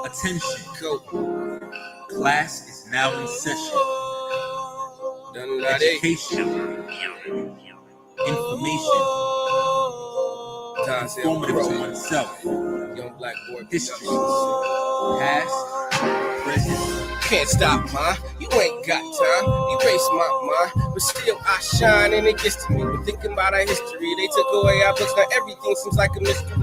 Attention. Class is now in session. Education, information, informative to oneself. Young black boy, History, past, present. Can't stop, ma. You ain't got time. Erase my mind, but still I shine, and it gets to me. But thinking about our history, they took away our books. Now everything seems like a mystery.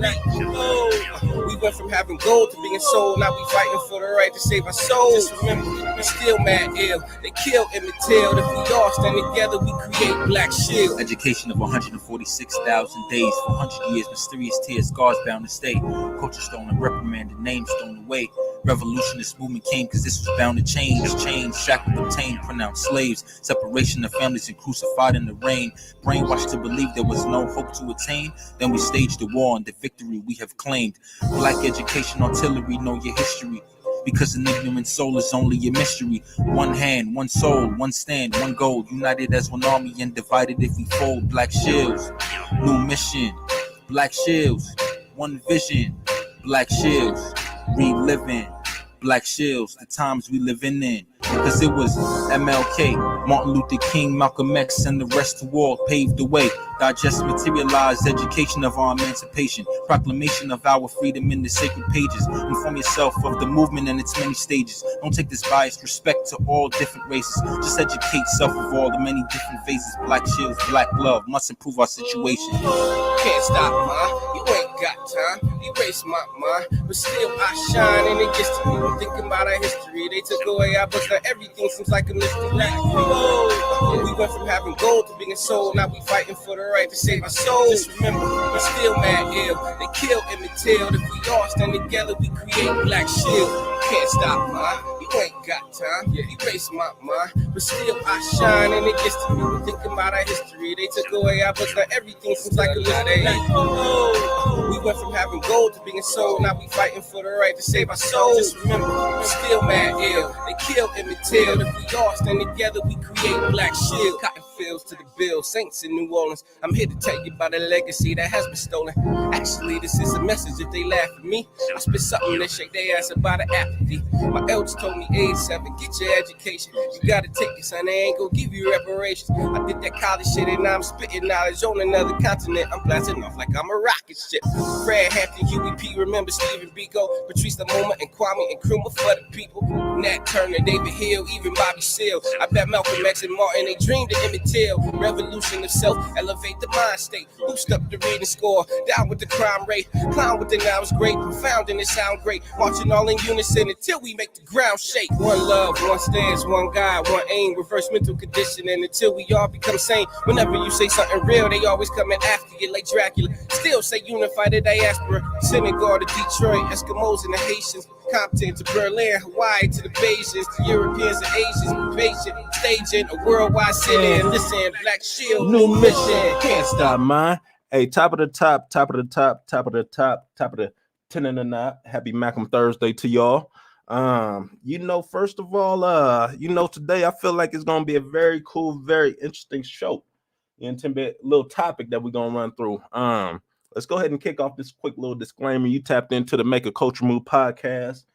We went from having gold to being sold. Now we fighting for the right to save our souls. Just remember, we're still mad ill. They kill Emmett Till. If we all stand together, we create Black Shield. Education of 146,000 days, 400 years, mysterious tears, scars bound to stay. Culture stolen, reprimanded, names thrown away. Revolutionist movement came because this was bound to change. Chains, shackled, obtained, pronounced slaves. Separation of families and crucified in the rain. Brainwashed to believe there was no hope to attain. Then we staged the war and the victory we have claimed. Black education, artillery, know your history. Because an ignorant soul is only a mystery. One hand, one soul, one stand, one goal. United as one army and divided if we fold. Black shields, new mission. Black shields, one vision. Black shields, reliving. Black shields, the times we living in. Because it was MLK, Martin Luther King, Malcolm X, and the rest who all paved the way. Digest, materialized education of our emancipation. Proclamation of our freedom in the sacred pages. Inform yourself of the movement and its many stages. Don't take this biased respect to all different races. Just educate self of all the many different phases. Black shields, black love, must improve our situation. Can't stop, ma. You ain't got time. Erase my mind, but still I shine, and it gets to me. When thinking about our history, they took away our books. Now everything seems like a mystery. We went from having gold to being sold. Now we fighting for the right to save our souls. Just remember, we're still mad ill. They kill Emmett Till. If we all stand together, we create Black Shield. Can't stop, ma. You ain't got time. Erase my mind, but still I shine, and it gets to me. When thinking about our history, they took away our books. Now everything seems like a mystery. We went from having gold to being sold. Now we fighting for the right to save our souls. Just remember, we're still mad ill. They kill Emmett Till. If we all stand together, we create Black Shield. Cotton fields to the bill, saints in New Orleans. I'm here to tell you about a legacy that has been stolen. Actually, this is a message. If they laugh at me, I spit something that shake their ass about the apathy. My elders told me age 7, get your education. You gotta take it, son. They ain't gonna give you reparations. I did that college shit and now I'm spitting knowledge on another continent. I'm blasting off like I'm a rocket ship. Fred Hampton, Huey P. Remember Stephen Biko, Patrice Lumumba, and Kwame Nkrumah for the people. Nat Turner, David Hill, even Bobby Seale. I bet Malcolm X and Martin, they dreamed of Emmett Till. Revolution of self, elevate the mind state. Boost up the reading score, down with the crime rate. Clown with the nouns great, profound and it sound great. Marching all in unison until we make the ground shake. One love, one stance, one God, one aim. Reverse mental conditioning until we all become sane. Whenever you say something real, they always coming after you like Dracula. Still say unify the diaspora. Senegal to Detroit, Eskimos and the Haitians. Compton to Berlin, Hawaii to the Bayesians, to Europeans and Asians. Patient, staging a worldwide city. And listen, Black Shield, new mission. Can't stop, man. Hey, top of the top, top of the top, top of the top, top of the 10 in the knot. Happy Malcolm Thursday to y'all. First of all, today I feel like it's gonna be a very cool, very interesting show. Little topic that we're gonna run through. Let's go ahead and kick off this quick little disclaimer. You tapped into the Make a Culture Move podcast,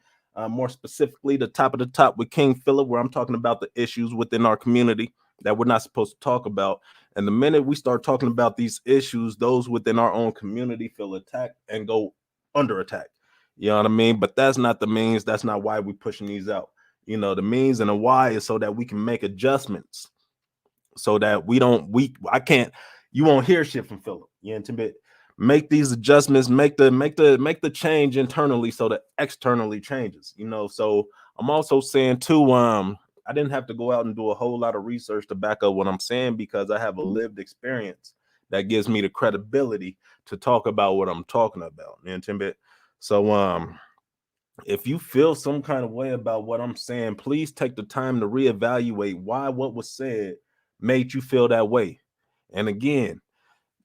more specifically the top of the top with King Phillip, where I'm talking about the issues within our community that we're not supposed to talk about. And the minute we start talking about these issues, those within our own community feel attacked and go under attack. You know what I mean? But that's not the means. That's not why we're pushing these out. You know, the means and the why is so that we can make adjustments, so that you won't hear shit from Phillip. You know, make these adjustments, make the change internally so that externally changes. You know, so I'm also saying too, I didn't have to go out and do a whole lot of research to back up what I'm saying, because I have a lived experience that gives me the credibility to talk about what I'm talking about. You know, so if you feel some kind of way about what I'm saying, please take the time to reevaluate why what was said made you feel that way. And again,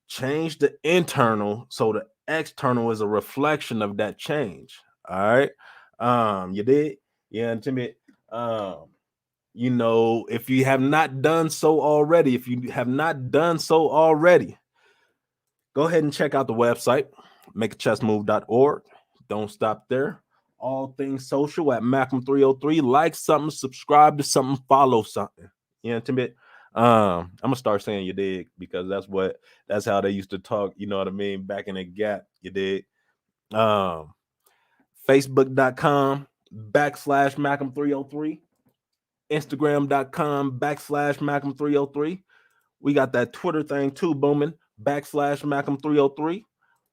change the internal so the external is a reflection of that change. All right. You did? Yeah, Timmy. If you have not done so already, go ahead and check out the website, makeachessmove.org. Don't stop there. All things social at Malcolm 303. Like something, subscribe to something, follow something. You know what I mean? I'm gonna start saying you dig because that's how they used to talk, you know what I mean, back in the gap. You dig. Facebook.com/Malcolm303, Instagram.com/Malcolm303. We got that Twitter thing too, booming, /Malcolm303.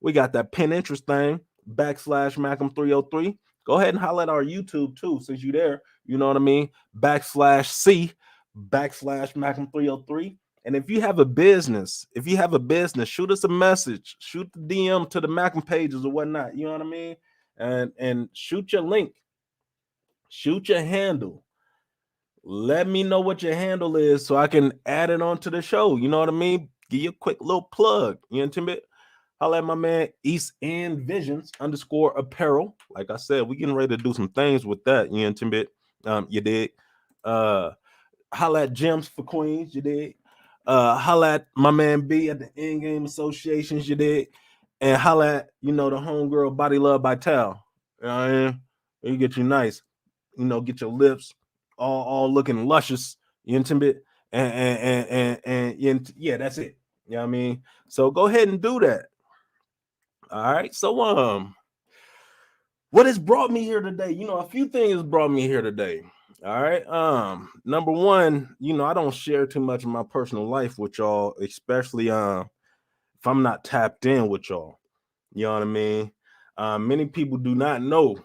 We got that Pinterest thing, /Malcolm303. Go ahead and holler at our YouTube too, since you're there. You know what I mean? /C /Malcolm303. And if you have a business, shoot us a message, shoot the DM to the Malcolm pages or whatnot. You know what I mean? And shoot your link, shoot your handle. Let me know what your handle is so I can add it onto the show. You know what I mean? Give you a quick little plug. You know what I mean? Holla at my man East End Visions _apparel. Like I said, we getting ready to do some things with that. You know what I mean? You did. Holla at Gems for Queens. You did. Holla at my man B at the End Game Associations. You did. And holla at, the homegirl Body Love by Tal. You know what I mean? You get you nice. Get your lips all looking luscious, you know what I mean? And yeah, that's it. You know what I mean? So go ahead and do that. All right. So what has brought me here today? A few things brought me here today. All right. Number one, I don't share too much of my personal life with y'all, especially if I'm not tapped in with y'all. You know what I mean? Many people do not know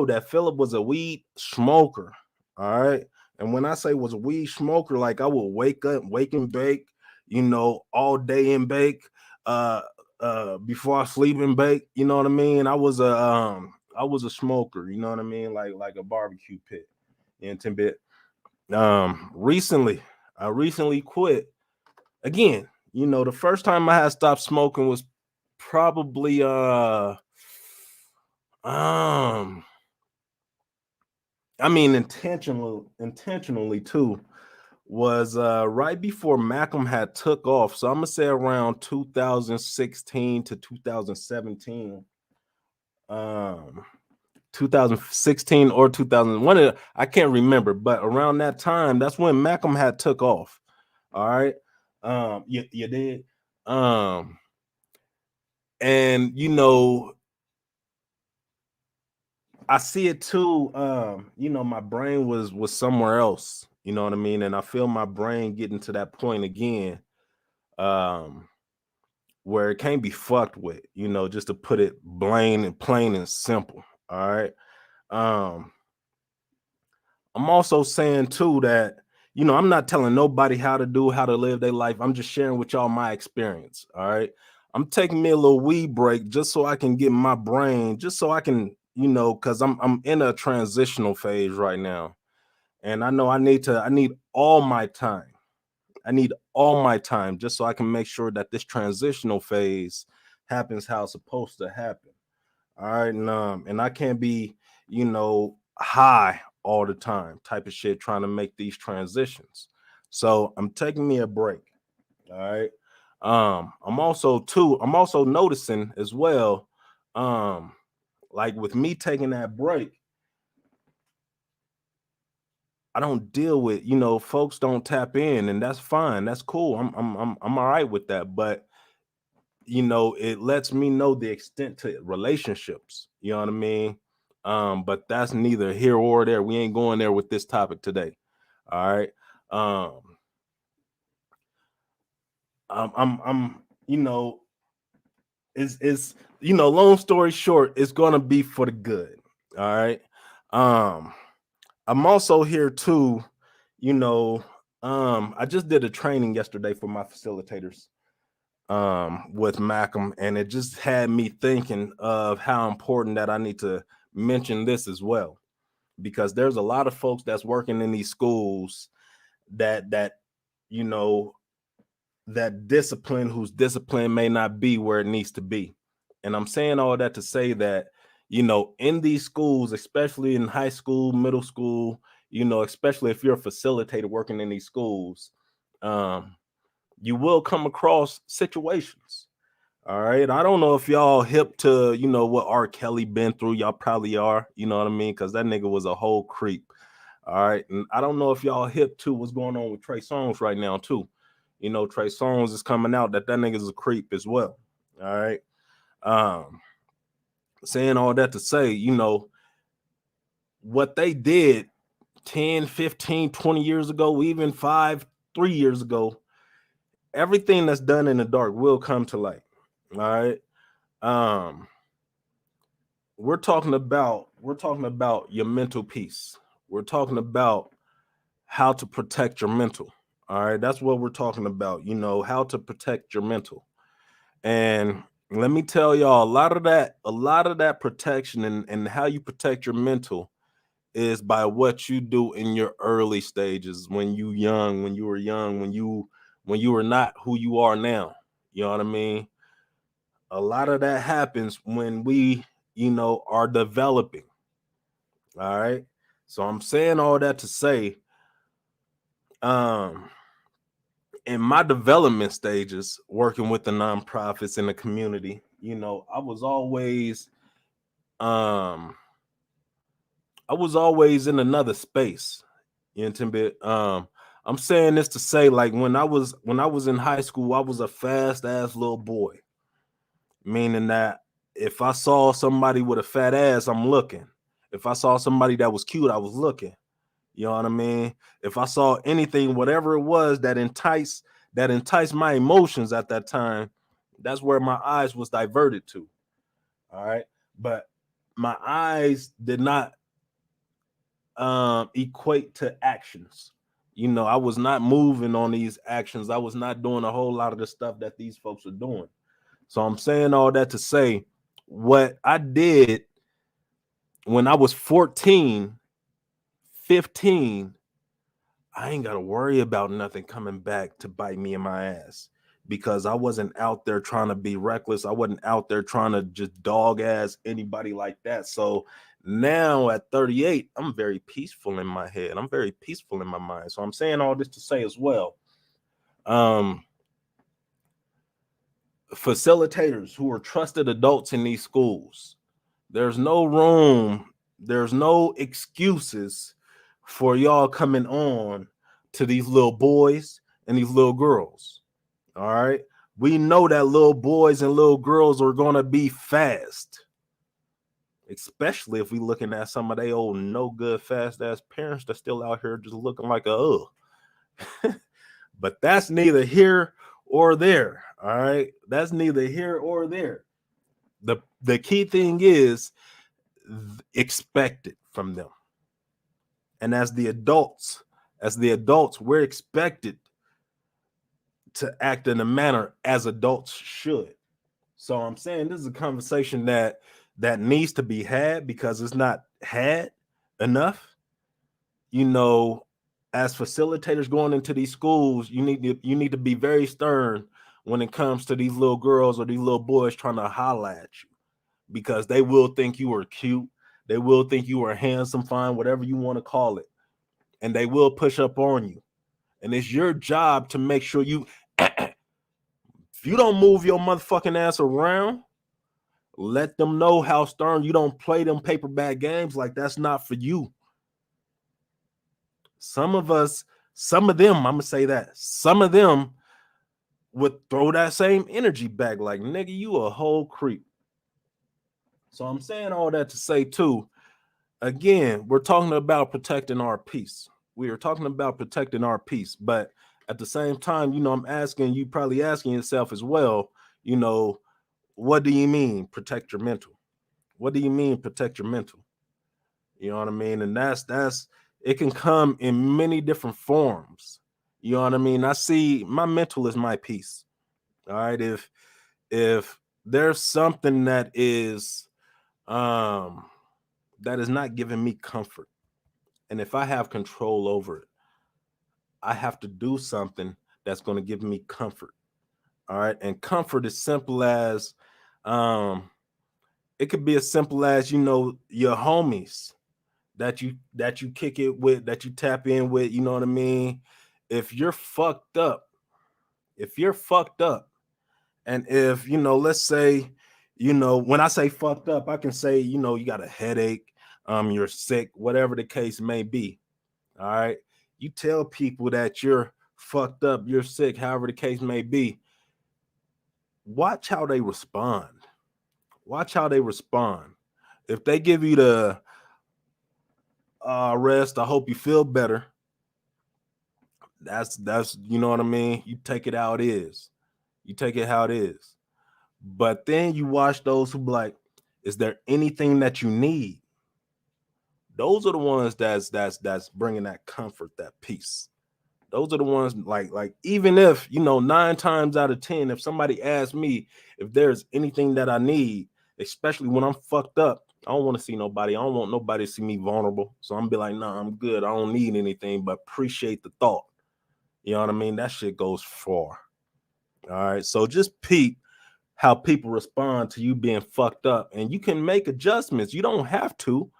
that Phillip was a weed smoker. All right. And when I say was a weed smoker, like I would wake and bake, all day and bake, before I sleep and bake, you know what I mean? I was a smoker, you know what I mean? Like a barbecue pit. You know, I recently quit. Again, the first time I had stopped smoking was probably intentionally too, was right before Malcolm had took off. So I'm gonna say around 2016 to 2017. 2016 or 2001, I can't remember, but around that time, that's when Malcolm had took off. All right. You did. And I see it too. My brain was somewhere else. You know what I mean? And I feel my brain getting to that point again, where it can't be fucked with. Just to put it plain and simple. All right. I'm also saying too that I'm not telling nobody how to live their life. I'm just sharing with y'all my experience. All right. I'm taking me a little weed break just so I can get my brain, just so I can, because I'm in a transitional phase right now. And I know I need all my time. I need all my time just so I can make sure that this transitional phase happens how it's supposed to happen. All right. And I can't be, high all the time type of shit trying to make these transitions. So I'm taking me a break. All right. I'm also noticing as well, like with me taking that break, I don't deal with, folks don't tap in, and that's fine. That's cool. I'm all right with that. But it lets me know the extent to relationships. You know what I mean? But that's neither here or there. We ain't going there with this topic today. All right. I'm it's long story short, it's gonna be for the good. All right. I'm also here too, I just did a training yesterday for my facilitators with Malcolm, and it just had me thinking of how important that I need to mention this as well, because there's a lot of folks that's working in these schools that discipline, whose discipline may not be where it needs to be. And I'm saying all that to say that, in these schools, especially in high school, middle school, especially if you're a facilitator working in these schools, you will come across situations. All right. I don't know if y'all hip to, what R. Kelly been through. Y'all probably are, you know what I mean? Because that nigga was a whole creep. All right. And I don't know if y'all hip to what's going on with Trey Songz right now, too. Trey Songz is coming out that nigga's a creep as well. All right. Um, saying all that to say, what they did 10, 15, 20 years ago, even 3 years ago, everything that's done in the dark will come to light. All right. Um, we're talking about your mental peace. We're talking about how to protect your mental. All right. That's what we're talking about, how to protect your mental. And let me tell y'all, a lot of that protection and how you protect your mental is by what you do in your early stages when you were young, when you were not who you are now. You know what I mean? A lot of that happens when we, are developing. All right. So I'm saying all that to say, um, in my development stages, working with the nonprofits in the community, I was always um in another space. You know what I'm saying this to say, like, when I was in high school, I was a fast ass little boy. Meaning that if I saw somebody with a fat ass, I'm looking. If I saw somebody that was cute, I was looking. You know what I mean? If I saw anything, whatever it was that enticed my emotions at that time, that's where my eyes was diverted to. All right. But my eyes did not equate to actions. I was not moving on these actions. I was not doing a whole lot of the stuff that these folks are doing. So I'm saying all that to say what I did when I was 14, 15, I ain't got to worry about nothing coming back to bite me in my ass because I wasn't out there trying to be reckless. I wasn't out there trying to just dog ass anybody like that. So now at 38, I'm very peaceful in my head. I'm very peaceful in my mind. So I'm saying all this to say as well. Facilitators who are trusted adults in these schools, there's no room, there's no excuses for y'all coming on to these little boys and these little girls. All right. We know that little boys and little girls are going to be fast, especially if we looking at some of they old no good fast ass parents that's still out here just looking like a but that's neither here or there. All right. That's neither here or there. The key thing is expect it from them. And as the adults, we're expected to act in a manner as adults should. So I'm saying this is a conversation that needs to be had because it's not had enough. As facilitators going into these schools, you need to be very stern when it comes to these little girls or these little boys trying to holler at you, because they will think you are cute. They will think you are handsome, fine, whatever you want to call it. And they will push up on you. And it's your job to make sure if you don't move your motherfucking ass around, let them know how stern. You don't play them paperback games. Like, that's not for you. Some of them, I'm going to say that, some of them would throw that same energy back. Like, nigga, you a whole creep. So I'm saying all that to say, too, again, we're talking about protecting our peace. We are talking about protecting our peace. But at the same time, I'm asking, you probably asking yourself as well, what do you mean protect your mental? What do you mean protect your mental? You know what I mean? And that's it can come in many different forms. You know what I mean? I see my mental is my peace. All right. If there's something that is not giving me comfort, and if I have control over it, I have to do something that's going to give me comfort. All right. And comfort is simple as it could be as simple as, your homies that you kick it with, that you tap in with, you know what I mean? If you're fucked up And if, let's say, when I say fucked up, I can say, you got a headache, you're sick, whatever the case may be. All right. You tell people that you're fucked up, you're sick, however the case may be. Watch how they respond. Watch how they respond. If they give you the rest, I hope you feel better. That's you know what I mean? You take it how it is. You take it how it is. But then you watch those who be like, is there anything that you need? Those are the ones that's bringing that comfort, that peace. Those are the ones like even if 9 times out of 10, if somebody asks me if there's anything that I need, especially when I'm fucked up, I don't want to see nobody. I don't want nobody to see me vulnerable. So I'm gonna be like, nah, I'm good. I don't need anything, but appreciate the thought. You know what I mean? That shit goes far. All right. So just peep how people respond to you being fucked up, and you can make adjustments. You don't have to,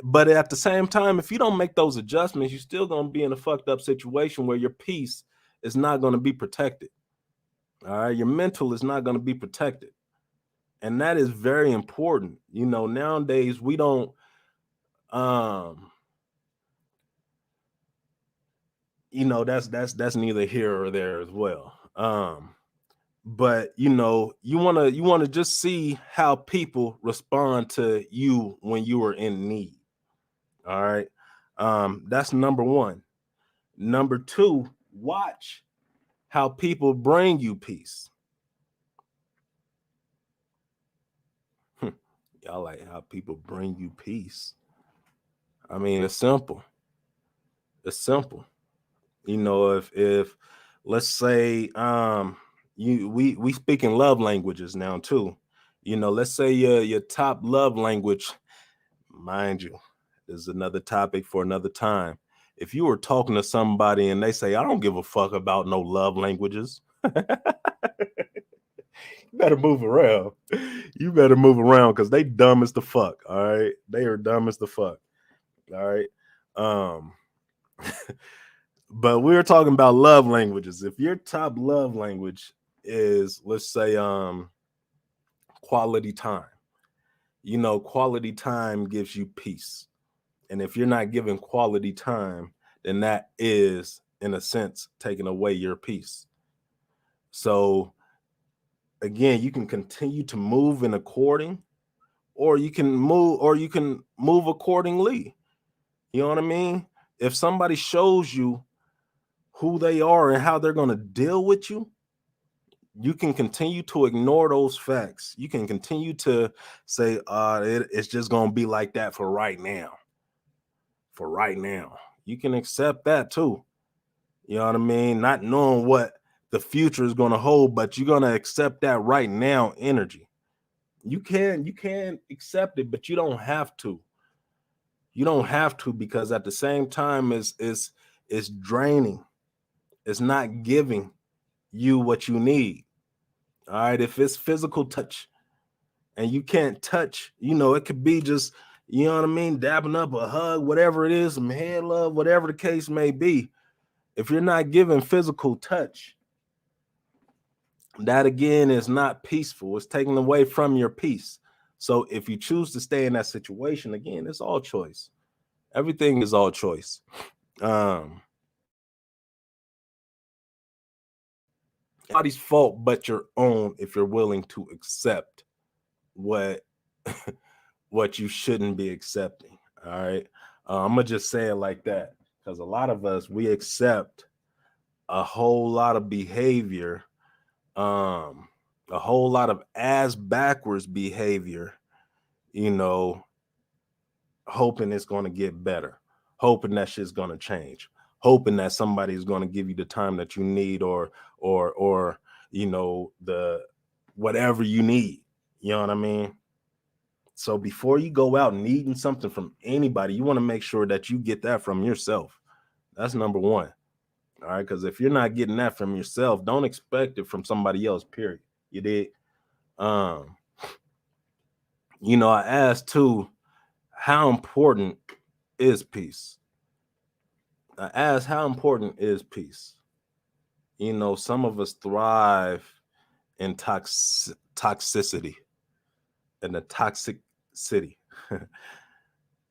but at the same time, if you don't make those adjustments, you're still going to be in a fucked up situation where your peace is not going to be protected. All right. Your mental is not going to be protected. And that is very important. Nowadays we don't, that's neither here or there as well. But you want to just see how people respond to you when you are in need. All right. That's number one. Number two, watch how people bring you peace. Y'all like how people bring you peace. I mean, it's simple. It's simple. If let's say we speak in love languages now too. Let's say your top love language, mind you, is another topic for another time. If you were talking to somebody and they say, I don't give a fuck about no love languages, you better move around. You better move around because they dumb as the fuck. All right. They are dumb as the fuck. All right. But we're talking about love languages. If your top love language is, let's say, quality time, quality time gives you peace. And if you're not giving quality time, then that is, in a sense, taking away your peace. So again, you can continue to move in according, or you can move accordingly. You know what I mean? If somebody shows you who they are and how they're going to deal with you, you can continue to ignore those facts. You can continue to say, it's just going to be like that for right now. For right now, you can accept that too. You know what I mean? Not knowing what the future is going to hold, but you're going to accept that right now energy. You can accept it, but you don't have to. You don't have to, because at the same time it's draining. It's not giving you what you need. All right. If it's physical touch and you can't touch, it could be just, you know what I mean, dabbing up, a hug, whatever it is, some head love, whatever the case may be. If you're not giving physical touch, that again is not peaceful. It's taken away from your peace. So if you choose to stay in that situation, again, it's all choice. Everything is all choice. Nobody's fault but your own if you're willing to accept what you shouldn't be accepting. All right. I'm gonna just say it like that, because a lot of us, we accept a whole lot of behavior, a whole lot of ass backwards behavior, hoping it's going to get better, hoping that shit's going to change, hoping that somebody's going to give you the time that you need, or the whatever you need. You know what I mean? So before you go out needing something from anybody, you want to make sure that you get that from yourself. That's number one. All right. Because if you're not getting that from yourself, don't expect it from somebody else, period. You did. I asked too, how important is peace? I asked, how important is peace? Some of us thrive in toxicity, in the toxic city.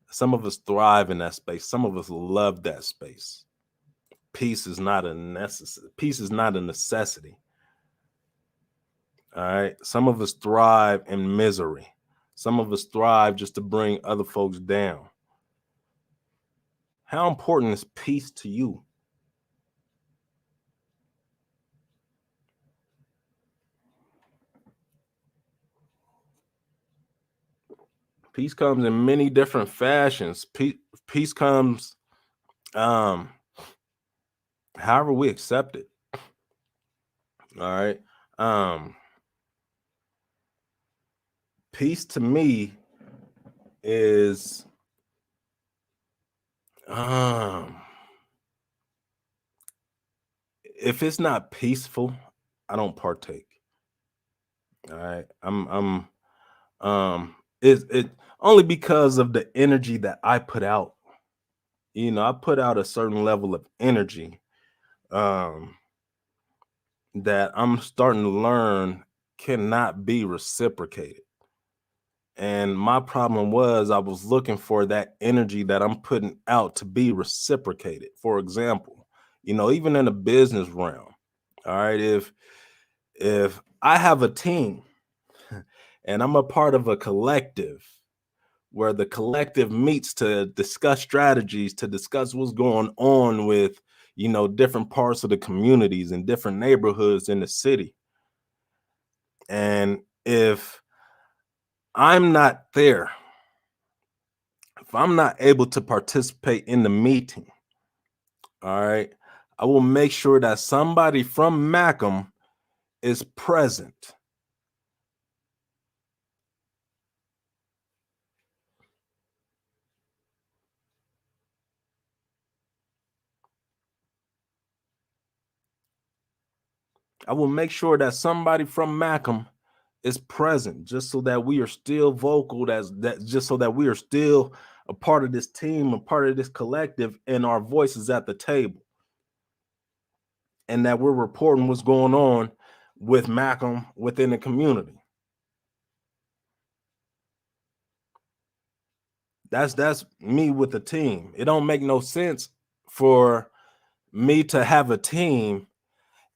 Some of us thrive in that space. Some of us love that space. Peace is not a necessity. Peace is not a necessity. All right. Some of us thrive in misery. Some of us thrive just to bring other folks down. How important is peace to you? Peace comes in many different fashions. Peace comes however we accept it. All right. Peace to me is if it's not peaceful, I don't partake. All right. It only because of the energy that I put out. You know, I put out a certain level of energy that I'm starting to learn cannot be reciprocated. And my problem was I was looking for that energy that I'm putting out to be reciprocated. For example, you know, even in the business realm, all right, if I have a team and I'm a part of a collective where the collective meets to discuss strategies, to discuss what's going on with, you know, different parts of the communities and different neighborhoods in the city. And if I'm not there, if I'm not able to participate in the meeting, all right, I will make sure that somebody from Macomb is present. I will make sure that somebody from Macomb is present, just so that we are still vocal, just so that we are still a part of this team, a part of this collective, and our voices at the table. And that we're reporting what's going on with Macomb within the community. That's me with the team. It don't make no sense for me to have a team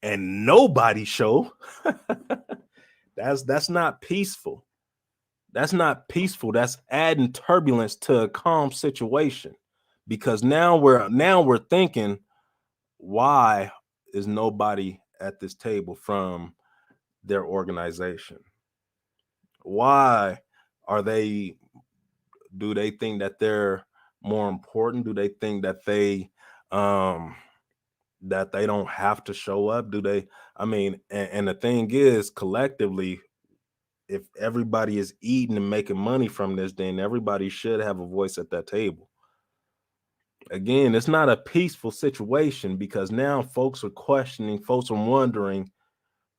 and nobody show. That's not peaceful. That's not peaceful. That's adding turbulence to a calm situation. Because now we're thinking, why is nobody at this table from their organization? Why are they? Do they think that they're more important? Do they think that they don't have to show up? Do they? I mean, and the thing is, collectively, if everybody is eating and making money from this, then everybody should have a voice at that table. Again, it's not a peaceful situation because now folks are questioning, folks are wondering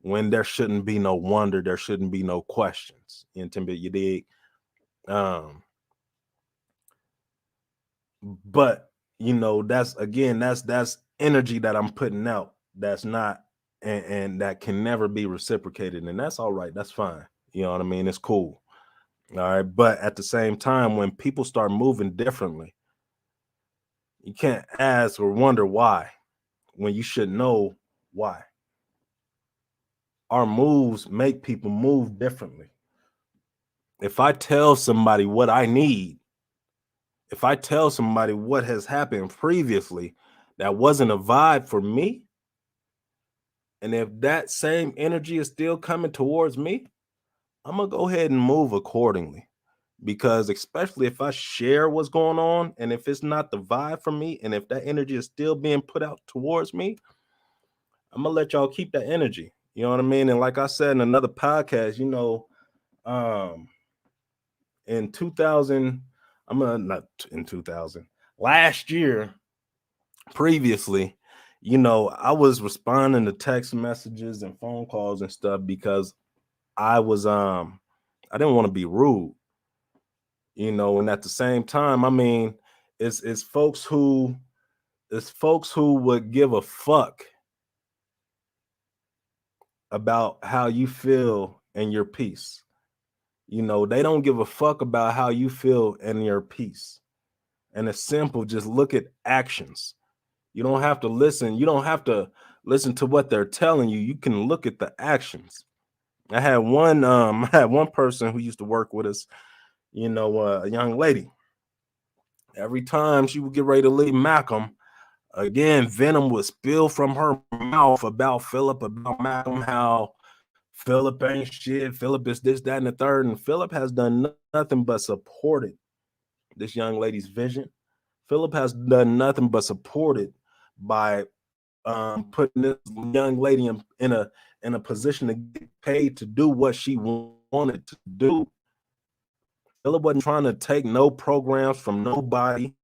when there shouldn't be no wonder, there shouldn't be no questions. You dig? But you know, that's energy that I'm putting out that's not and that can never be reciprocated, and that's all right. That's fine. You know what I mean? It's cool. All right. But at the same time, when people start moving differently, you can't ask or wonder why when you should know why. Our moves make people move differently. If I tell somebody what I need, if I tell somebody what has happened previously that wasn't a vibe for me, and if that same energy is still coming towards me, I'm going to go ahead and move accordingly. Because especially if I share what's going on, and if it's not the vibe for me, and if that energy is still being put out towards me, I'm gonna let y'all keep that energy. You know what I mean? And like I said in another podcast, you know, in 2000, not in 2000, last year, previously, you know, I was responding to text messages and phone calls and stuff because I was I didn't want to be rude. You know, and at the same time, I mean, it's folks who would give a fuck about how you feel and your peace. You know, they don't give a fuck about how you feel and your peace. And it's simple. Just look at actions. You don't have to listen. You don't have to listen to what they're telling you. You can look at the actions. I had one I had one person who used to work with us, you know, a young lady. Every time she would get ready to leave Malcolm, again, venom would spill from her mouth about Philip, about Malcolm, how Philip ain't shit. Philip is this, that, and the third. And Philip has done nothing but supported this young lady's vision. Philip has done nothing but supported by putting this young lady in a position to get paid to do what she wanted to do. Philip wasn't trying to take no programs from nobody.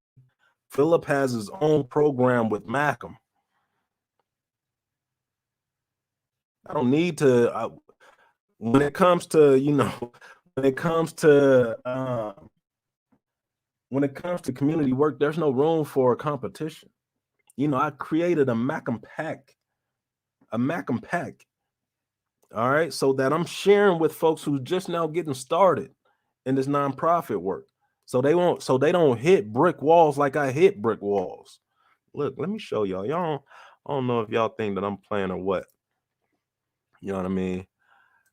Philip has his own program with Malcolm. I don't need to. When it comes to, you know, when it comes to community work, there's no room for competition. You know, I created a Malcolm pack. All right, so that I'm sharing with folks who's just now getting started in this nonprofit work. So they don't hit brick walls like I hit brick walls. Look, let me show y'all. I don't know if y'all think that I'm playing or what. You know what I mean?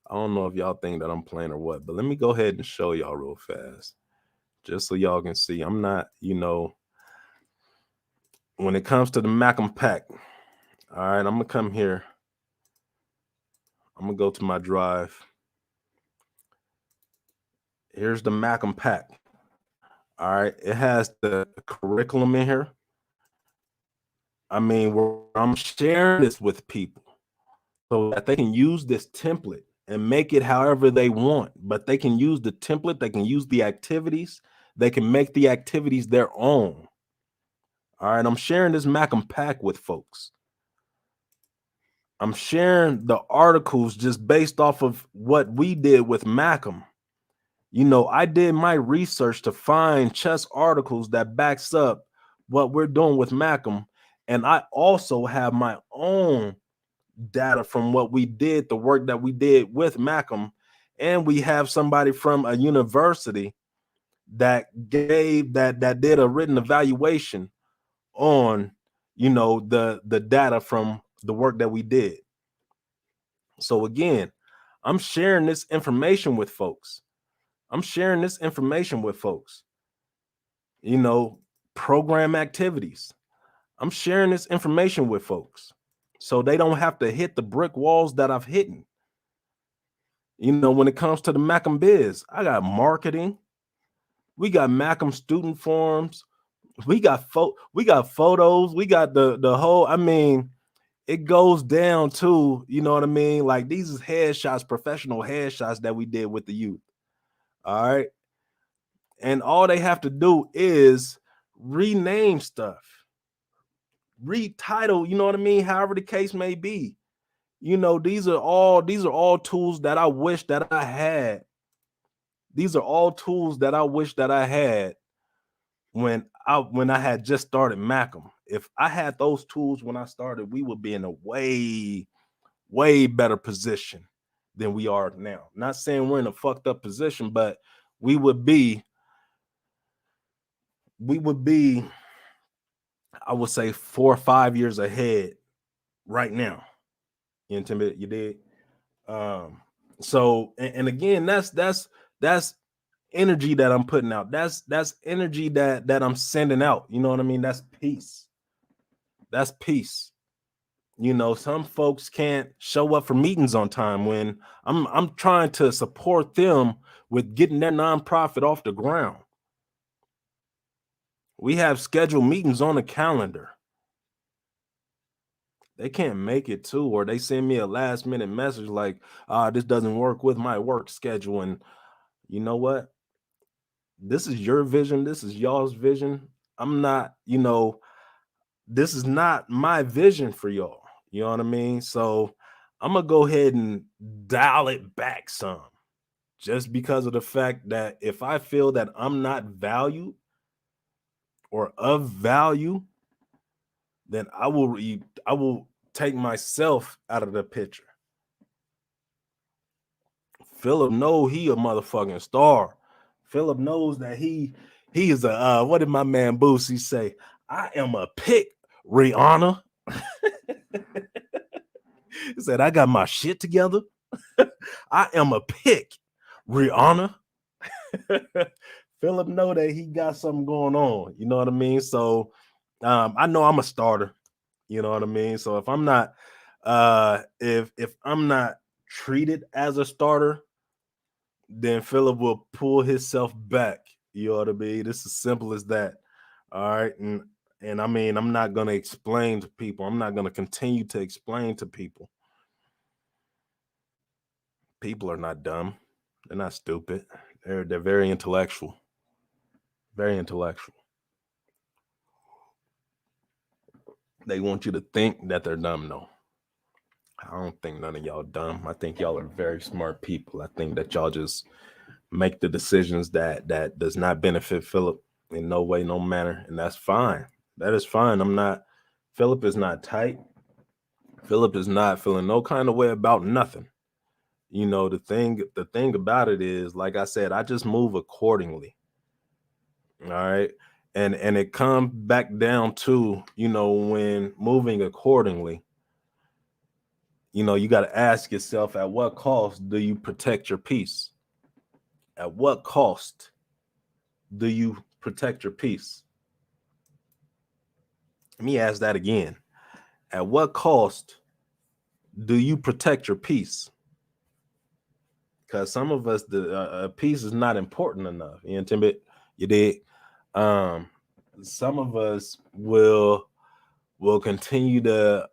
I don't know if y'all think that I'm playing or what, but let me go ahead and show y'all real fast. Just so y'all can see. I'm not, you know, when it comes to the Malcolm pack. All right, I'm gonna come here. I'm gonna go to my drive. Here's the Malcolm pack. All right, it has the curriculum in here. I mean, I'm sharing this with people so that they can use this template and make it however they want. But they can use the template, they can use the activities, they can make the activities their own. All right, I'm sharing this Malcolm pack with folks. I'm sharing the articles just based off of what we did with Malcolm. You know, I did my research to find chess articles that backs up what we're doing with Malcolm. And I also have my own data from what we did, the work that we did with Malcolm. And we have somebody from a university that did a written evaluation on, you know, the data from the work that we did. So again, I'm sharing this information with folks. You know, program activities. I'm sharing this information with folks so they don't have to hit the brick walls that I've hit. You know, when it comes to the Malcolm biz, I got marketing. We got Malcolm student forums. We got photos. We got the whole, I mean, it goes down to, you know what I mean? Like these is headshots, professional headshots that we did with the youth. All right. And all they have to do is rename stuff, retitle, you know what I mean? However the case may be. You know, these are all tools that I wish that I had. These are all tools that I wish that I had when I had just started Malcolm. If I had those tools when I started, we would be in a way better position than we are now. Not saying we're in a fucked up position, but we would be, I would say 4 or 5 years ahead right now. You intimidate, you did. So and again, that's energy that I'm putting out. That's energy that I'm sending out. You know what I mean? That's peace. That's peace. You know, some folks can't show up for meetings on time when I'm trying to support them with getting their nonprofit off the ground. We have scheduled meetings on the calendar. They can't make it to, or they send me a last minute message like, this doesn't work with my work schedule. And you know what? This is your vision. This is y'all's vision. I'm not, you know, this is not my vision for y'all. You know what I mean? So I'm going to go ahead and dial it back some, just because of the fact that if I feel that I'm not valued or of value, then I will take myself out of the picture. Phillip know he a motherfucking star. Phillip knows that he is a what did my man Boosie say? I am a pick, Rihanna. He said, I got my shit together. I am a pick, Rihanna. Phillip know that he got something going on. You know what I mean? So I know I'm a starter. You know what I mean? So if I'm not if I'm not treated as a starter, then Phillip will pull himself back. You know what I mean? It's as simple as that. All right. And I mean, I'm not gonna explain to people. I'm not gonna continue to explain to people. People are not dumb. They're not stupid. They're very intellectual. Very intellectual. They want you to think that they're dumb, though. I don't think none of y'all dumb. I think y'all are very smart people. I think that y'all just make the decisions that does not benefit Phillip in no way, no manner, and that's fine. That is fine. Phillip is not tight. Phillip is not feeling no kind of way about nothing. You know, the thing about it is, like I said, I just move accordingly. All right. And it comes back down to, you know, when moving accordingly, you know, you got to ask yourself, at what cost do you protect your peace? At what cost do you protect your peace? Let me ask that again. At what cost do you protect your peace? Because some of us, the peace is not important enough. You know, Timbit, you did. Some of us will continue to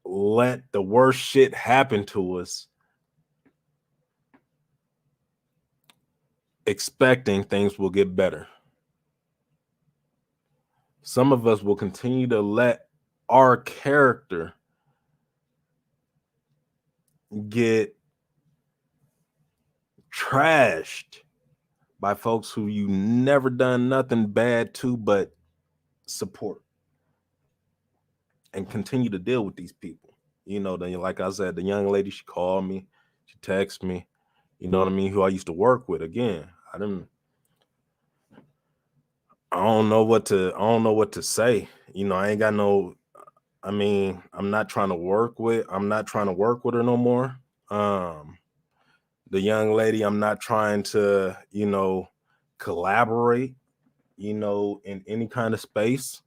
let the worst shit happen to us, expecting things will get better. Some of us will continue to let our character get trashed by folks who you never done nothing bad to but support, and continue to deal with these people. You know, like I said, the young lady, she called me, she texted me, you know what I mean, who I used to work with. Again, I don't know what to say. You know, I ain't got no, I mean, I'm not trying to work with her no more. The young lady, I'm not trying to, you know, collaborate, you know, in any kind of space.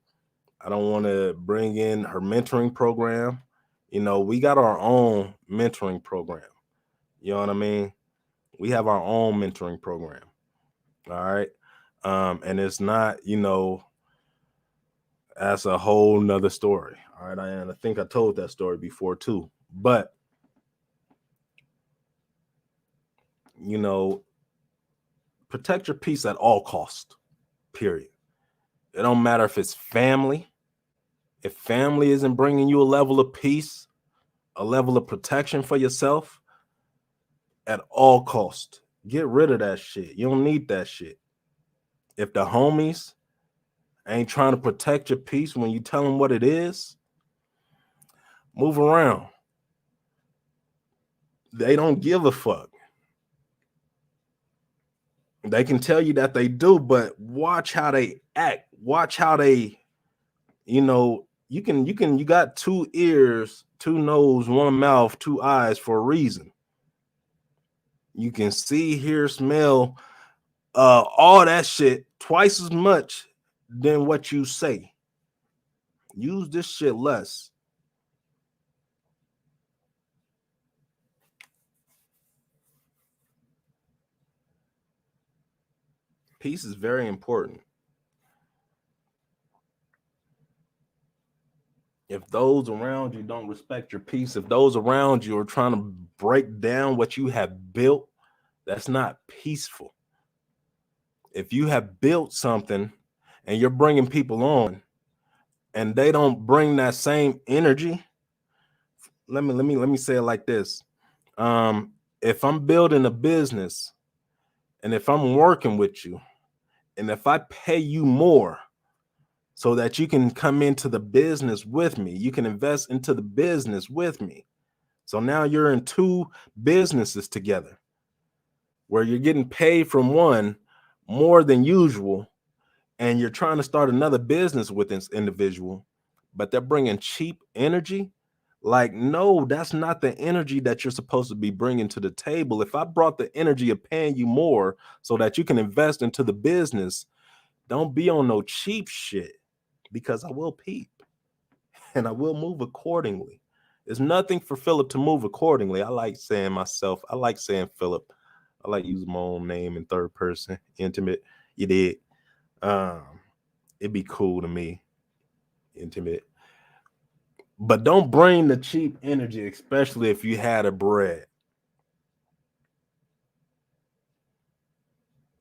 I don't want to bring in her mentoring program. You know, we got our own mentoring program. You know what I mean? We have our own mentoring program. All right. And it's not, you know, that's a whole nother story. All right. And I think I told that story before too. But, you know, protect your peace at all costs, period. It don't matter if it's family. If family isn't bringing you a level of peace, a level of protection for yourself, at all costs, get rid of that shit. You don't need that shit. If the homies ain't trying to protect your peace when you tell them what it is, move around. They don't give a fuck. They can tell you that they do, but watch how they act. Watch how they, you know, you got 2 ears, 2 noses, 1 mouth, 2 eyes for a reason. You can see, hear, smell, all that shit twice as much than what you say. Use this shit less. Peace is very important. If those around you don't respect your peace, if those around you are trying to break down what you have built, that's not peaceful. If you have built something and you're bringing people on and they don't bring that same energy, let me say it like this. If I'm building a business and if I'm working with you and if I pay you more so that you can come into the business with me, you can invest into the business with me, So now you're in two businesses together where you're getting paid from one more than usual, and you're trying to start another business with this individual, but they're bringing cheap energy. Like, no, that's not the energy that you're supposed to be bringing to the table. If I brought the energy of paying you more so that you can invest into the business, don't be on no cheap shit, because I will peep and I will move accordingly. There's nothing for Phillip to move accordingly. I like saying myself. I like saying Phillip. I like using my own name in third person, intimate. You did. It'd be cool to me. Intimate. But don't bring the cheap energy, especially if you had a bread.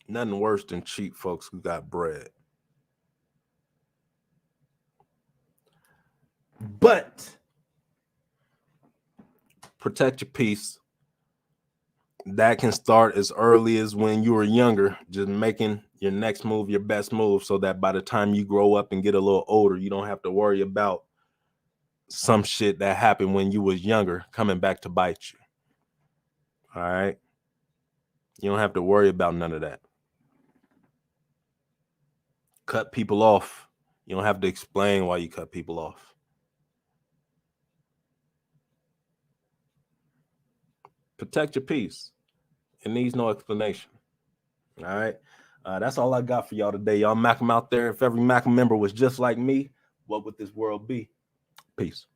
Nothing worse than cheap folks who got bread. But protect your peace. That can start as early as when you were younger, just making your next move your best move, so that by the time you grow up and get a little older, you don't have to worry about some shit that happened when you was younger coming back to bite you. All right? You don't have to worry about none of that. Cut people off. You don't have to explain why you cut people off. Protect your peace. It needs no explanation. All right. That's all I got for y'all today. Y'all Malcolm out there. If every Malcolm member was just like me, what would this world be? Peace.